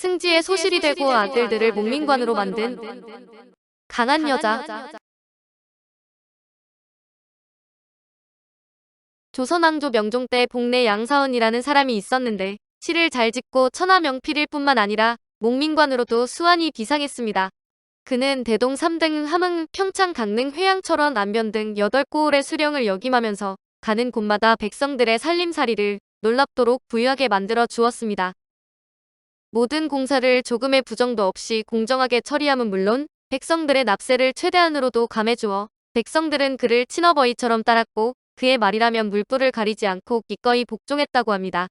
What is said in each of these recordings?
승지의 소실이 되고 아들들을 목민관으로 만든 강한 여자. 조선왕조 명종 때 복내 양사원이라는 사람이 있었는데 시를 잘 짓고 천하명필일 뿐만 아니라 목민관으로도 수완이 비상했습니다. 그는 대동 3등 함흥, 평창, 강릉, 회양, 철원, 안변 등 8고을의 수령을 역임하면서 가는 곳마다 백성들의 살림살이를 놀랍도록 부유하게 만들어 주었습니다. 모든 공사를 조금의 부정도 없이 공정하게 처리함은 물론 백성들의 납세를 최대한으로도 감해주어 백성들은 그를 친어버이처럼 따랐고 그의 말이라면 물불을 가리지 않고 기꺼이 복종했다고 합니다.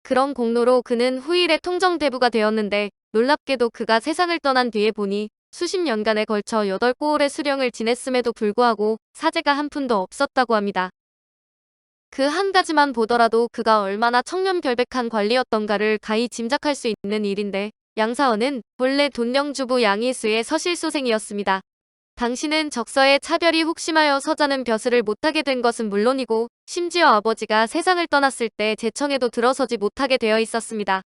그런 공로로 그는 후일의 통정대부가 되었는데 놀랍게도 그가 세상을 떠난 뒤에 보니 수십 년간에 걸쳐 8고을의 수령을 지냈음에도 불구하고 사제가 한 푼도 없었다고 합니다. 그 한 가지만 보더라도 그가 얼마나 청렴결백한 관리였던가를 가히 짐작할 수 있는 일인데 양사원은 본래 돈령주부 양희수의 서실소생이었습니다. 당신은 적서에 차별이 혹심하여 서자는 벼슬을 못하게 된 것은 물론이고 심지어 아버지가 세상을 떠났을 때 제청에도 들어서지 못하게 되어 있었습니다.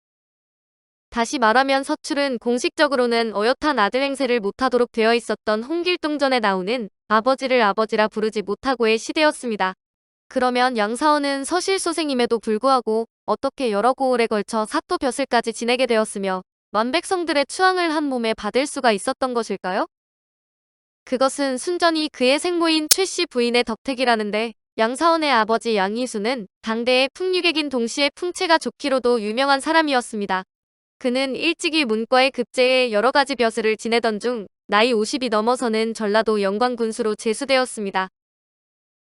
다시 말하면 서출은 공식적으로는 어엿한 아들 행세를 못하도록 되어 있었던 홍길동전에 나오는 아버지를 아버지라 부르지 못하고의 시대였습니다. 그러면 양사원은 서실소생임에도 불구하고 어떻게 여러 고을에 걸쳐 사또 벼슬까지 지내게 되었으며 만백성들의 추앙을 한 몸에 받을 수가 있었던 것일까요? 그것은 순전히 그의 생모인 최씨 부인의 덕택이라는데 양사원의 아버지 양희수는 당대의 풍류객인 동시에 풍채가 좋기로도 유명한 사람이었습니다. 그는 일찍이 문과에 급제해 여러 가지 벼슬을 지내던 중 나이 50이 넘어서는 전라도 영광군수로 제수되었습니다.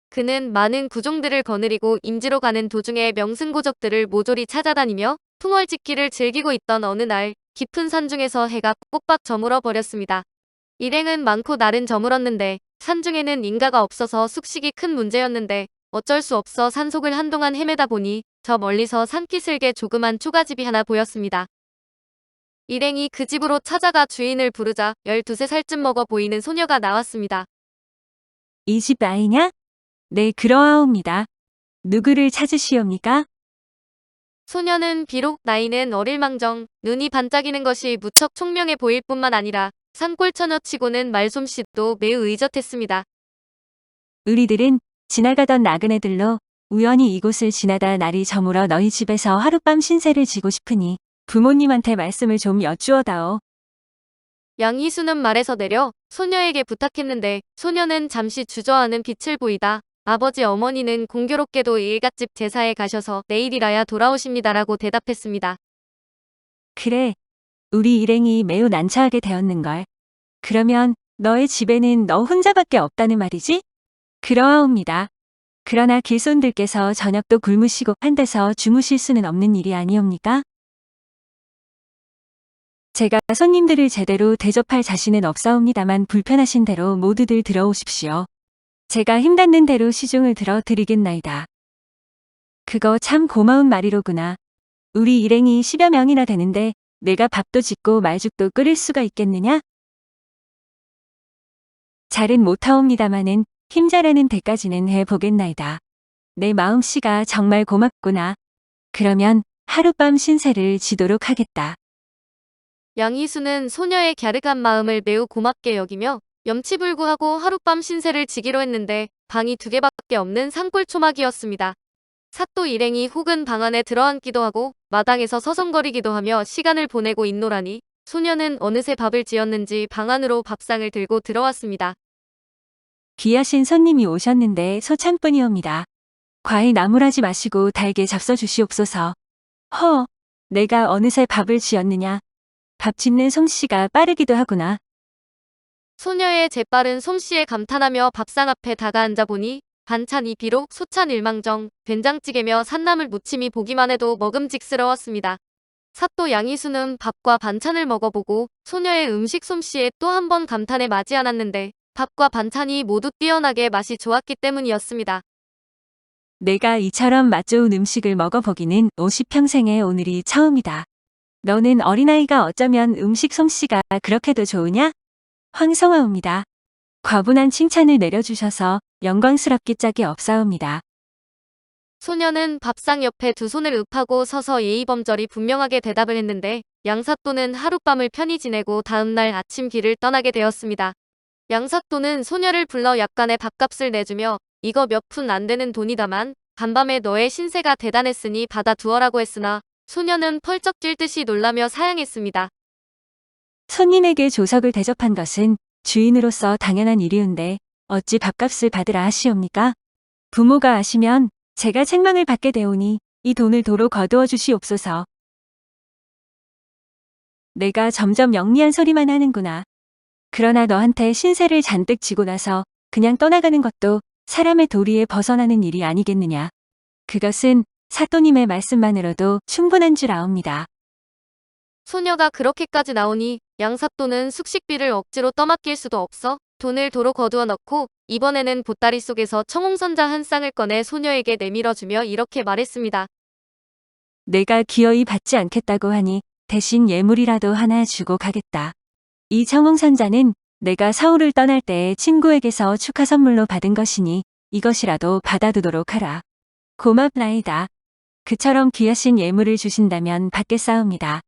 그는 많은 구종들을 거느리고 임지로 가는 도중에 명승고적들을 모조리 찾아다니며 풍월짓기를 즐기고 있던 어느 날 깊은 산중에서 해가 꼭박 저물어 버렸습니다. 일행은 많고 날은 저물었는데 산중에는 인가가 없어서 숙식이 큰 문제였는데 어쩔 수 없어 산속을 한동안 헤매다 보니 저 멀리서 산기슭에 조그만 초가집이 하나 보였습니다. 일행이 그 집으로 찾아가 주인을 부르자 12살쯤 먹어 보이는 소녀가 나왔습니다. 이 집 아이냐? 네, 그러하옵니다. 누구를 찾으시옵니까? 소녀는 비록 나이는 어릴망정 눈이 반짝이는 것이 무척 총명해 보일 뿐만 아니라 산골처녀치고는 말솜씨도 매우 의젓했습니다. 우리들은 지나가던 나그네들로 우연히 이곳을 지나다 날이 저물어 너희 집에서 하룻밤 신세를 지고 싶으니 부모님한테 말씀을 좀 여쭈어다오. 양희수는 말에서 내려 소녀에게 부탁했는데 소녀는 잠시 주저하는 빛을 보이다 아버지 어머니는 공교롭게도 일갓집 제사에 가셔서 내일이라야 돌아오십니다라고 대답했습니다. 그래, 우리 일행이 매우 난처하게 되었는걸. 그러면 너의 집에는 너 혼자밖에 없다는 말이지? 그러하옵니다. 그러나 길손들께서 저녁도 굶으시고 한 데서 주무실 수는 없는 일이 아니옵니까? 제가 손님들을 제대로 대접할 자신은 없사옵니다만 불편하신 대로 모두들 들어오십시오. 제가 힘닿는 대로 시중을 들어 드리겠나이다. 그거 참 고마운 말이로구나. 우리 일행이 10여 명이나 되는데 내가 밥도 짓고 말죽도 끓일 수가 있겠느냐? 잘은 못하옵니다마는 힘자라는 데까지는 해보겠나이다. 내 마음씨가 정말 고맙구나. 그러면 하룻밤 신세를 지도록 하겠다. 양희수는 소녀의 갸륵한 마음을 매우 고맙게 여기며 염치불구하고 하룻밤 신세를 지기로 했는데 방이 2개밖에 없는 산골 초막이었습니다. 사또 일행이 혹은 방 안에 들어앉기도 하고 마당에서 서성거리기도 하며 시간을 보내고 있노라니 소녀는 어느새 밥을 지었는지 방 안으로 밥상을 들고 들어왔습니다. 귀하신 손님이 오셨는데 소찬뿐이옵니다. 과히 나무라지 마시고 달게 잡숴 주시옵소서. 내가 어느새 밥을 지었느냐. 밥 짓는 솜씨가 빠르기도 하구나. 소녀의 재빠른 솜씨에 감탄하며 밥상 앞에 다가앉아 보니 반찬이 비록 소찬 일망정, 된장찌개며 산나물 무침이 보기만 해도 먹음직스러웠습니다. 사또 양희수는 밥과 반찬을 먹어보고 소녀의 음식 솜씨에 또 한 번 감탄에 마지 않았는데 밥과 반찬이 모두 뛰어나게 맛이 좋았기 때문이었습니다. 내가 이처럼 맛 좋은 음식을 먹어보기는 50평생에 오늘이 처음이다. 너는 어린아이가 어쩌면 음식 솜씨가 그렇게도 좋으냐? 황성하옵니다. 과분한 칭찬을 내려주셔서 영광스럽기 짝이 없사옵니다. 소녀는 밥상 옆에 두 손을 읍하고 서서 예의범절이 분명하게 대답을 했는데 양사또는 하룻밤을 편히 지내고 다음날 아침 길을 떠나게 되었습니다. 양사또는 소녀를 불러 약간의 밥값을 내주며 이거 몇 푼 안 되는 돈이다만 간밤에 너의 신세가 대단했으니 받아두어라고 했으나 소녀는 펄쩍 뛸 듯이 놀라며 사양했습니다. 손님에게 조석을 대접한 것은 주인으로서 당연한 일이운데 어찌 밥값을 받으라 하시옵니까? 부모가 아시면 제가 책망을 받게 되오니 이 돈을 도로 거두어 주시옵소서. 내가 점점 영리한 소리만 하는구나. 그러나 너한테 신세를 잔뜩 지고 나서 그냥 떠나가는 것도 사람의 도리에 벗어나는 일이 아니겠느냐. 그것은 사또님의 말씀만으로도 충분한 줄 아옵니다. 소녀가 그렇게까지 나오니 양사또는 숙식비를 억지로 떠맡길 수도 없어 돈을 도로 거두어 넣고 이번에는 보따리 속에서 청홍선자 한 쌍을 꺼내 소녀에게 내밀어주며 이렇게 말했습니다. 내가 기어이 받지 않겠다고 하니 대신 예물이라도 하나 주고 가겠다. 이 청홍선자는 내가 서울을 떠날 때에 친구에게서 축하 선물로 받은 것이니 이것이라도 받아두도록 하라. 고맙나이다. 그처럼 귀하신 예물을 주신다면 받겠사옵니다.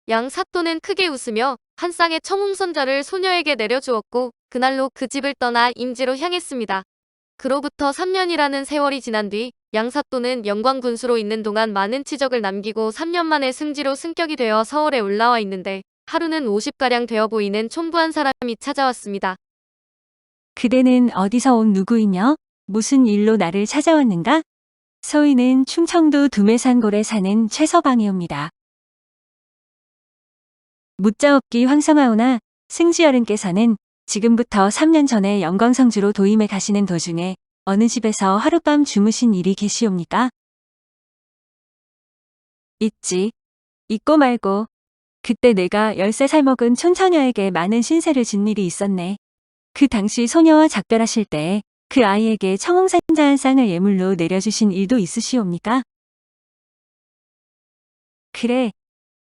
양사또는 크게 웃으며 한 쌍의 청홍선자를 소녀에게 내려주었고 그날로 그 집을 떠나 임지로 향했습니다. 그로부터 3년이라는 세월이 지난 뒤 양사또는 영광군수로 있는 동안 많은 치적을 남기고 3년 만에 승지로 승격이 되어 서울에 올라와 있는데 하루는 50가량 되어 보이는 촌부한 사람이 찾아왔습니다. 그대는 어디서 온 누구이며 무슨 일로 나를 찾아왔는가? 소인은 충청도 두매산골에 사는 최서방이옵니다. 묻자없기 황성하오나 승지어른께서는 지금부터 3년 전에 영광성주로 도임해 가시는 도중에 어느 집에서 하룻밤 주무신 일이 계시옵니까? 있지. 있고 말고. 그때 내가 13살 먹은 촌처녀에게 많은 신세를 진 일이 있었네. 그 당시 소녀와 작별하실 때에 그 아이에게 청홍산자 한 쌍을 예물로 내려주신 일도 있으시옵니까? 그래.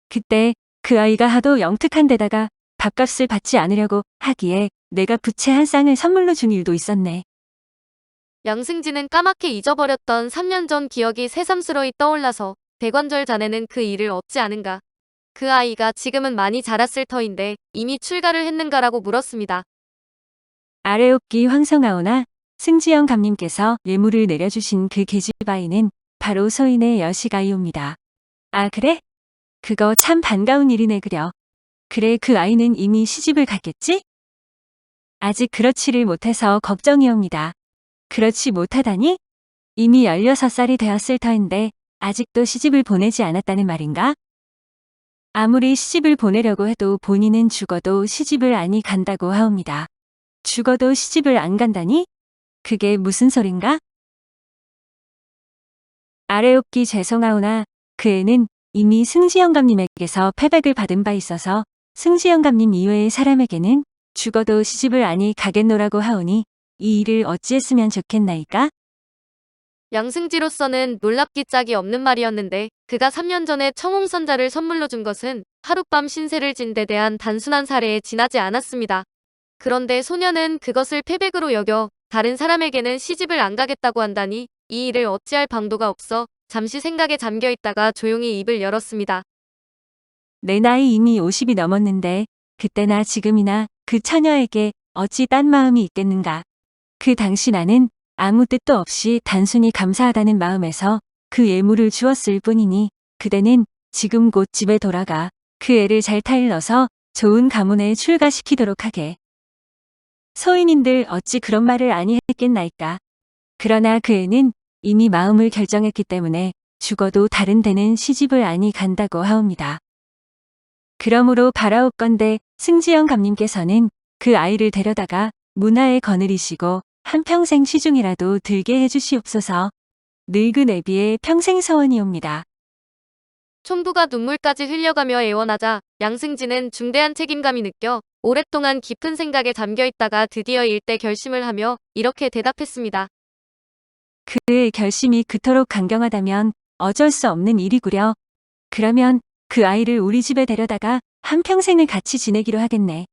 그때 그 아이가 하도 영특한 데다가 밥값을 받지 않으려고 하기에 내가 부채 한 쌍을 선물로 준 일도 있었네. 양승지는 까맣게 잊어버렸던 3년 전 기억이 새삼스러이 떠올라서 대관절 자네는 그 일을 어찌 아는가. 그 아이가 지금은 많이 자랐을 터인데 이미 출가를 했는가라고 물었습니다. 아래옵기 황성하오나 승지영 감님께서 예물을 내려주신 그 계집 아이는 바로 소인의 여시가이옵니다. 아 그래? 그거 참 반가운 일이네 그려. 그래 그 아이는 이미 시집을 갔겠지? 아직 그렇지를 못해서 걱정이옵니다. 그렇지 못하다니? 이미 16살이 되었을 터인데 아직도 시집을 보내지 않았다는 말인가? 아무리 시집을 보내려고 해도 본인은 죽어도 시집을 아니 간다고 하옵니다. 죽어도 시집을 안 간다니? 그게 무슨 소린가? 아래옵기 죄송하오나 그 애는 이미 승지영감님에게서 패백을 받은 바 있어서 승지영감님 이외의 사람에게는 죽어도 시집을 아니 가겠노라고 하오니 이 일을 어찌했으면 좋겠나이까? 양승지로서는 놀랍기 짝이 없는 말이었는데 그가 3년 전에 청홍선자를 선물로 준 것은 하룻밤 신세를 진 데 대한 단순한 사례에 지나지 않았습니다. 그런데 소녀는 그것을 패백으로 여겨 다른 사람에게는 시집을 안 가겠다고 한다니 이 일을 어찌할 방도가 없어 잠시 생각에 잠겨 있다가 조용히 입을 열었습니다. 내 나이 이미 50이 넘었는데 그때나 지금이나 그 처녀에게 어찌 딴 마음이 있겠는가. 그 당시 나는 아무 뜻도 없이 단순히 감사하다는 마음에서 그 예물을 주었을 뿐이니 그대는 지금 곧 집에 돌아가 그 애를 잘 타일러서 좋은 가문에 출가시키도록 하게. 소인인들 어찌 그런 말을 아니했겠나이까. 그러나 그 애는 이미 마음을 결정했기 때문에 죽어도 다른 데는 시집을 아니 간다고 하옵니다. 그러므로 바라옵건대 승지영 감님께서는 그 아이를 데려다가 문화에 거느리시고 한평생 시중이라도 들게 해주시옵소서. 늙은 애비의 평생 소원이옵니다. 촌부가 눈물까지 흘려가며 애원하자 양승지는 중대한 책임감이 느껴 오랫동안 깊은 생각에 잠겨 있다가 드디어 일대 결심을 하며 이렇게 대답했습니다. 그의 결심이 그토록 강경하다면 어쩔 수 없는 일이구려. 그러면 그 아이를 우리 집에 데려다가 한평생을 같이 지내기로 하겠네.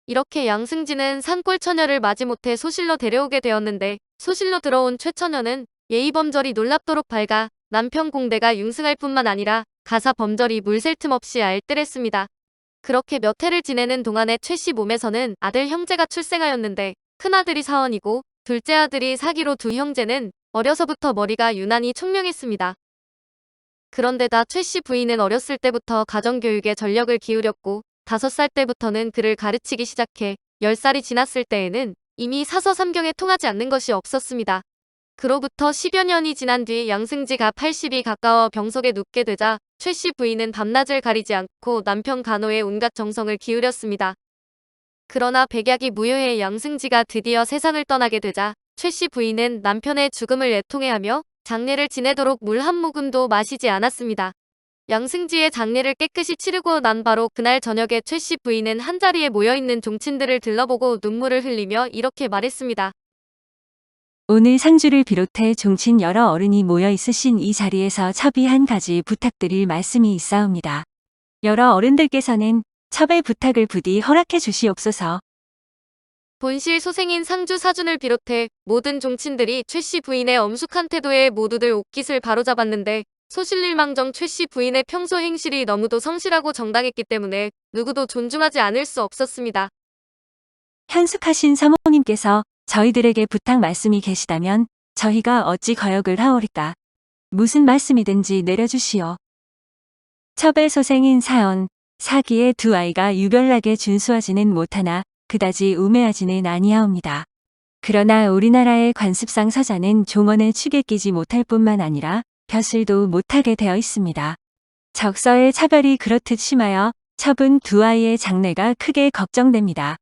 이렇게 양승지는 산골 처녀를 마지못해 소실로 데려오게 되었는데 소실로 들어온 최처녀는 예의범절이 놀랍도록 밝아 남편 공대가 융승할 뿐만 아니라 가사 범절이 물 샐 틈 없이 알뜰했습니다. 그렇게 몇 해를 지내는 동안에 최 씨 몸에서는 아들 형제가 출생하였는데 큰아들이 사원이고 둘째 아들이 사기로 두 형제는 어려서부터 머리가 유난히 총명했습니다. 그런데다 최 씨 부인은 어렸을 때부터 가정교육에 전력을 기울였고 5살 때부터는 그를 가르치기 시작해 10살이 지났을 때에는 이미 사서삼경에 통하지 않는 것이 없었습니다. 그로부터 10여 년이 지난 뒤 양승지가 80이 가까워 병석에 눕게 되자 최 씨 부인은 밤낮을 가리지 않고 남편 간호에 온갖 정성을 기울였습니다. 그러나 백약이 무효해 양승지가 드디어 세상을 떠나게 되자 최 씨 부인은 남편의 죽음을 애통해하며 장례를 지내도록 물 한 모금도 마시지 않았습니다. 양승지의 장례를 깨끗이 치르고 난 바로 그날 저녁에 최 씨 부인은 한자리에 모여있는 종친들을 들러보고 눈물을 흘리며 이렇게 말했습니다. 오늘 상주를 비롯해 종친 여러 어른이 모여 있으신 이 자리에서 첩이 한 가지 부탁드릴 말씀이 있사옵니다. 여러 어른들께서는 첩의 부탁을 부디 허락해 주시옵소서. 본실 소생인 상주 사준을 비롯해 모든 종친들이 최 씨 부인의 엄숙한 태도에 모두들 옥깃을 바로잡았는데 소실일망정 최 씨 부인의 평소 행실이 너무도 성실하고 정당했기 때문에 누구도 존중하지 않을 수 없었습니다. 현숙하신 사모님께서 저희들에게 부탁 말씀이 계시다면 저희가 어찌 거역을 하오리까. 무슨 말씀이든지 내려주시오. 첩의 소생인 사언, 사기의 두 아이가 유별나게 준수하지는 못하나 그다지 우매하지는 아니하옵니다. 그러나 우리나라의 관습상 서자는 종언을 축에 끼지 못할 뿐만 아니라 벼슬도 못하게 되어 있습니다. 적서의 차별이 그렇듯 심하여 첩은 두 아이의 장래가 크게 걱정됩니다.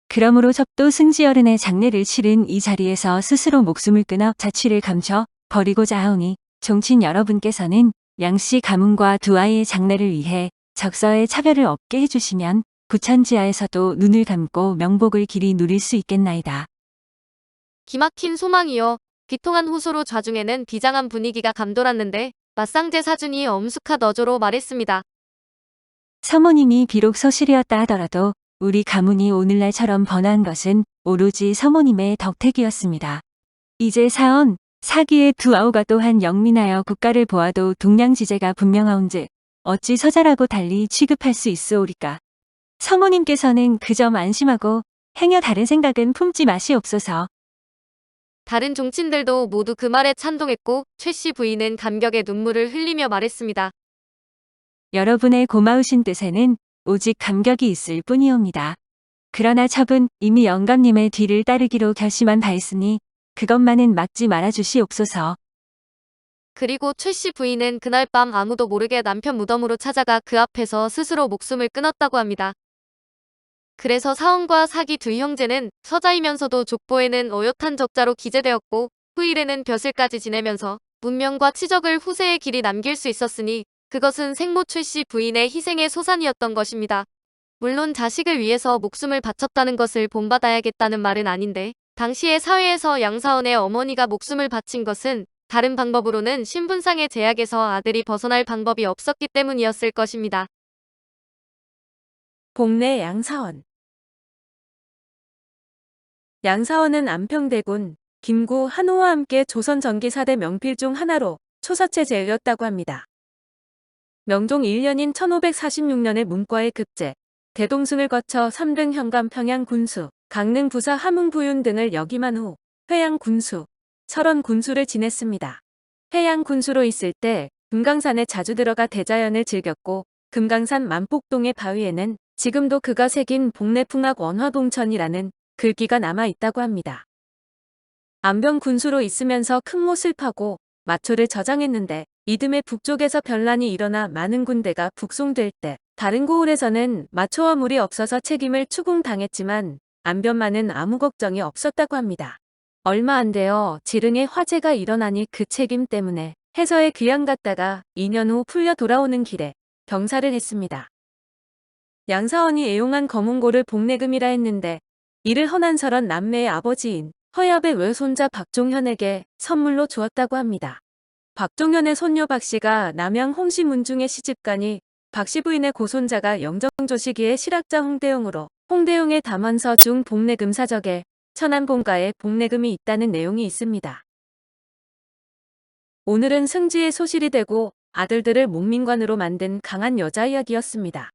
그러므로 첩도 승지어른의 장례를 치른 이 자리에서 스스로 목숨을 끊어 자취를 감춰 버리고자 하오니 종친 여러분께서는 양씨 가문과 두 아이의 장례를 위해 적서의 차별을 없게 해주시면 부천지하에서도 눈을 감고 명복을 길이 누릴 수 있겠나이다. 기막힌 소망이여. 비통한 호소로 좌중에는 비장한 분위기가 감돌았는데 맞상제 사준이 엄숙한 어조로 말했습니다. 서모님이 비록 소실이었다 하더라도 우리 가문이 오늘날처럼 번화한 것은 오로지 서모님의 덕택이었습니다. 이제 사언, 사기의 두 아우가 또한 영민하여 국가를 보아도 동량지제가 분명하온즉 어찌 서자라고 달리 취급할 수 있으오리까. 서모님께서는 그 점 안심하고 행여 다른 생각은 품지 마시옵소서. 다른 종친들도 모두 그 말에 찬동했고 최 씨 부인은 감격의 눈물을 흘리며 말했습니다. 여러분의 고마우신 뜻에는 오직 감격이 있을 뿐이옵니다. 그러나 첩은 이미 영감님의 뒤를 따르기로 결심한 바 있으니 그것만은 막지 말아주시옵소서. 그리고 최 씨 부인은 그날 밤 아무도 모르게 남편 무덤으로 찾아가 그 앞에서 스스로 목숨을 끊었다고 합니다. 그래서 사원과 사기 두 형제는 서자이면서도 족보에는 어엿한 적자로 기재되었고 후일에는 벼슬까지 지내면서 문명과 치적을 후세의 길이 남길 수 있었으니 그것은 생모 최 씨 부인의 희생의 소산이었던 것입니다. 물론 자식을 위해서 목숨을 바쳤다는 것을 본받아야겠다는 말은 아닌데 당시의 사회에서 양사원의 어머니가 목숨을 바친 것은 다른 방법으로는 신분상의 제약에서 아들이 벗어날 방법이 없었기 때문이었을 것입니다. 복내 양사원. 양사원은 안평대군, 김구 한호와 함께 조선 전기 4대 명필 중 하나로 초서체제였다고 합니다. 명종 1년인 1546년에 문과에 급제, 대동승을 거쳐 3등 현감 평양 군수, 강릉 부사 함흥 부윤 등을 역임한 후 회양 군수, 철원 군수를 지냈습니다. 회양 군수로 있을 때 금강산에 자주 들어가 대자연을 즐겼고 금강산 만폭동의 바위에는 지금도 그가 새긴 복내풍악 원화봉천이라는 글귀가 남아 있다고 합니다. 안병 군수로 있으면서 큰못을 파고 마초를 저장했는데 이듬해 북쪽에서 변란이 일어나 많은 군대가 북송될 때 다른 고을에서는 마초와 물이 없어서 책임을 추궁당했지만 안변만은 아무 걱정이 없었다고 합니다. 얼마 안 되어 지릉에 화재가 일어나니 그 책임 때문에 해서에 귀양 갔다가 2년 후 풀려 돌아오는 길에 병사를 했습니다. 양사원이 애용한 검은고를 복내금이라 했는데 이를 허난설원 남매의 아버지인 허압의 외손자 박종현에게 선물로 주었다고 합니다. 박종현의 손녀 박씨가 남양 홍씨 문중에 시집가니 박씨 부인의 고손자가 영정조시기의 실학자 홍대용으로 홍대용의 담원서 중 복내금 사적에 천안본가에 복내금이 있다는 내용이 있습니다. 오늘은 승지의 소실이 되고 아들들을 몽민관으로 만든 강한 여자 이야기였습니다.